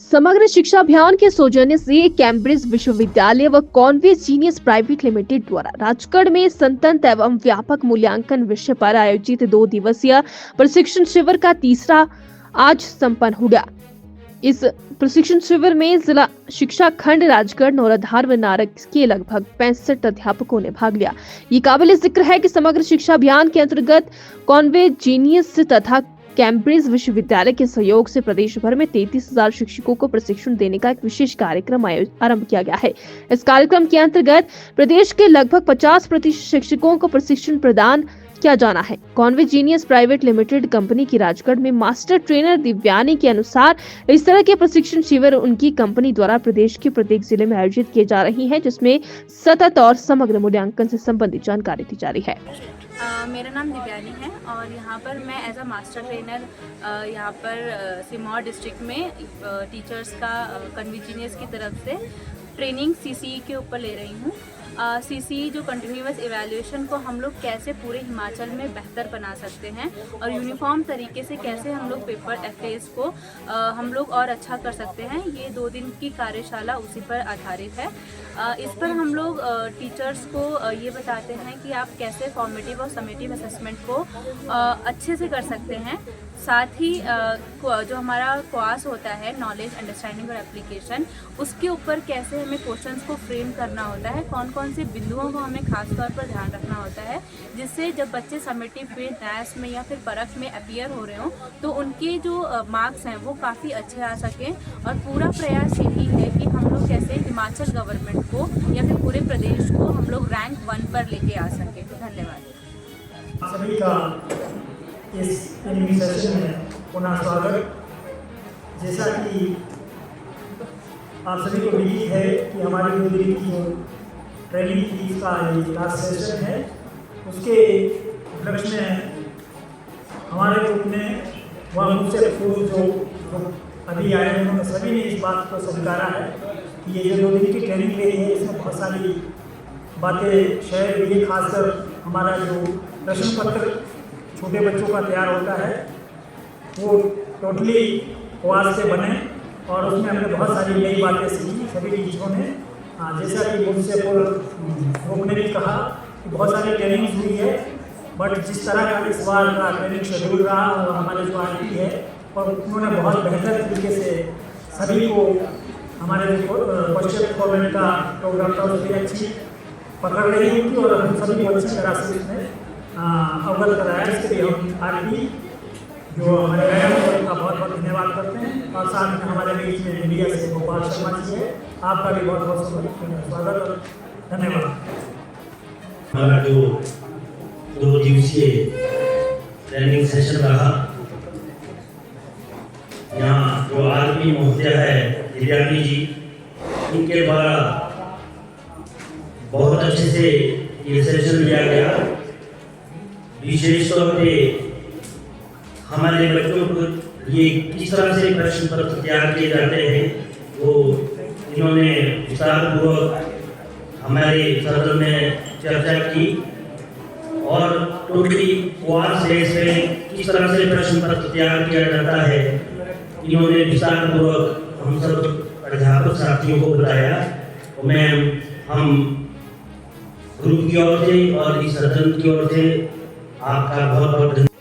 समग्र शिक्षा अभियान के सौजन्य से कैम्ब्रिज विश्वविद्यालय व कॉन्वेज जीनियस प्राइवेट लिमिटेड द्वारा राजगढ़ में संतत एवं व्यापक मूल्यांकन विषय पर आयोजित 2 दिवसीय प्रशिक्षण शिविर का तीसरा आज संपन्न हो गया। इस प्रशिक्षण शिविर में जिला शिक्षा खंड राजगढ़, नौराधार व नारक के लगभग 65 अध्यापकों ने भाग लिया। ये काबिल जिक्र है कि समग्र शिक्षा अभियान के अंतर्गत कॉन्वेज जीनियस तथा कैम्ब्रिज विश्वविद्यालय के सहयोग से प्रदेश भर में 33,000 शिक्षकों को प्रशिक्षण देने का एक विशेष कार्यक्रम आरंभ किया गया है। इस कार्यक्रम के अंतर्गत प्रदेश के लगभग 50% शिक्षकों को प्रशिक्षण प्रदान किया जाना है। Conway's genius private limited company की राजगढ़ में मास्टर ट्रेनर दिव्यानी के अनुसार इस तरह के प्रशिक्षण शिविर उनकी कंपनी द्वारा प्रदेश के प्रत्येक जिले में आयोजित किए जा रही हैं, जिसमें सतत और समग्र मूल्यांकन से संबंधित जानकारी दी जा रही है। मेरा नाम दिव्यानी है और यहाँ पर मैं एज अ मास्टर ट्रेनर यहाँ पर सिरमौर डिस्ट्रिक्ट में टीचर्स का कॉन्वेज जीनियस की तरफ से ट्रेनिंग सीसीई के ऊपर ले रही हूँ। सीसीई जो कंटिन्यूअस इवैल्यूएशन को हम लोग कैसे पूरे हिमाचल में बेहतर बना सकते हैं और यूनिफॉर्म तरीके से कैसे हम लोग पेपर एफएस को हम लोग और अच्छा कर सकते हैं, ये 2 दिन की कार्यशाला उसी पर आधारित है। इस पर हम लोग टीचर्स को ये बताते हैं कि आप कैसे फॉर्मेटिव और समेटिव असेसमेंट को अच्छे से कर सकते हैं। साथ ही जो हमारा क्वास होता है नॉलेज, अंडरस्टैंडिंग और एप्लीकेशन, उसके ऊपर कैसे हमें क्वेश्चंस को फ्रेम करना होता है, कौन कौन से बिंदुओं को हमें खास तौर पर ध्यान रखना होता है, जिससे जब बच्चे समेटिव में, नैस में या फिर परख में अपीयर हो रहे हों तो उनके जो मार्क्स हैं वो काफ़ी अच्छे आ सकें। और पूरा प्रयास यही है कि हम लोग कैसे हिमाचल गवर्नमेंट को या फिर पूरे प्रदेश को हम लोग रैंक 1 पर लेके आ सकें। धन्यवाद। सभी का इस सेशन में पुनः स्वागत। जैसा कि आप सभी को विदित है कि हमारी जो दिल्ली की जो ट्रेनिंग की का ये लास्ट सेशन है, उसके उपलक्ष्य में हमारे ग्रुप ने वह मुझसे जो अभी आए हैं उन्होंने सभी ने इस बात को स्वीकारा है कि ये जो 2 दिन की ट्रेनिंग ली है इसमें बहुत सारी बातें शेयर हुई है। खासकर हमारा जो प्रश्न पत्र छोटे बच्चों का तैयार होता है वो टोटली क्वास से बने और उसमें हमने बहुत सारी नई बातें सीखी सभी टीचरों ने। जैसा कि मुझसे ग्रुप ने भी कहा कि बहुत सारी ट्रेनिंग हुई है, बट जिस तरह का इस बार का ट्रेनिंग शेड्यूल रहा और हमारे जो आरटी है और उन्होंने बहुत बेहतर तरीके से सभी को हमारे क्वेश्चन फॉर्मेट का प्रोग्राम था उसकी अच्छी पकड़ रही थी और हम सभी को अच्छी तरह से इसमें अवगत कराया। इसके लिए हम आरटी जो हमारे मैडम है उनका बहुत बहुत धन्यवाद करते हैं और साथ में हमारे बीच में मीडिया से गोपाल शर्मा जी है, आपका भी बहुत बहुत स्वागत और धन्यवाद। हमारा जो 2 दिवसीय ट्रेनिंग सेशन रहा, यहाँ जो आरपी महोदय है दिव्यानी जी, इनके द्वारा बहुत अच्छे से ये सेशन लिया गया। विशेष तौर पे हमारे बच्चों को ये किस तरह से प्रश्न पत्र तैयार किए जाते हैं वो इन्होंने विस्तारपूर्वक हमारे सदन में चर्चा की और टोटली क्वास बेस में किस तरह से प्रश्न पत्र तैयार किया जाता है इन्होंने विस्तारपूर्वक हम सब अध्यापक साथियों को बताया। और मैं हम ग्रुप की ओर से और इस सदन की ओर से आपका बहुत बहुत धन्यवाद।